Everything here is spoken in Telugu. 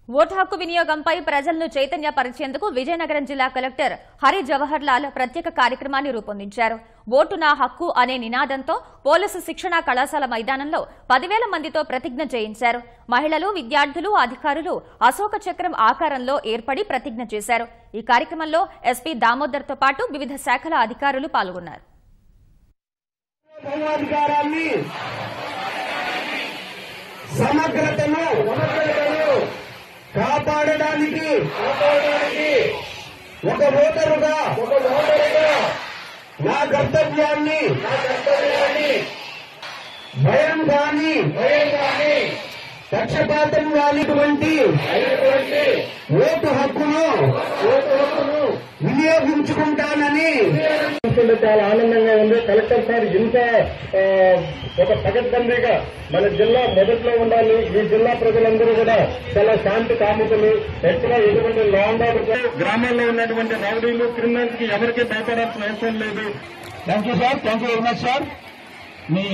ఓటు హక్కు వినియోగంపై ప్రజలను చైతన్యపరిచేందుకు విజయనగరం జిల్లా కలెక్టర్ హరి జవహర్ లాల్ ప్రత్యేక కార్యక్రమాన్ని రూపొందించారు. ఓటు నా హక్కు అనే నినాదంతో పోలీసు శిక్షణా కళాశాల మైదానంలో 10,000 మందితో ప్రతిజ్ఞ చేయించారు. మహిళలు, విద్యార్థులు, అధికారులు అశోక చక్రం ఆకారంలో ఏర్పడి ప్రతిజ్ఞ చేశారు. ఈ కార్యక్రమంలో ఎస్పీ దామోదర్ తో పాటు వివిధ శాఖల అధికారులు పాల్గొన్నారు. సమగ్రతను కాపాడడానికి ఒక ఓటరుగా నా కర్తవ్యాన్ని భయం కానీ పక్షపాతం కానిటువంటి ఓటు హక్కును వినియోగించుకుంటానని చాలా ఆనందంగా ఉంది. కలెక్టర్ సార్ ఇంత ఒక పకడ్బందీగా మన జిల్లా మొదట్లో ఉండాలి. ఈ జిల్లా ప్రజలందరూ కూడా చాలా శాంతి కాముకులు, ఎక్కడ ఎటువంటి లా అండ్ ఆర్డర్, గ్రామాల్లో ఉన్నటువంటి రౌడీలు, క్రిమినల్స్ కి ఎవరికీ భయపడాల్సిన అవసరం లేదు. Thank you sir. Thank you very much sir. Me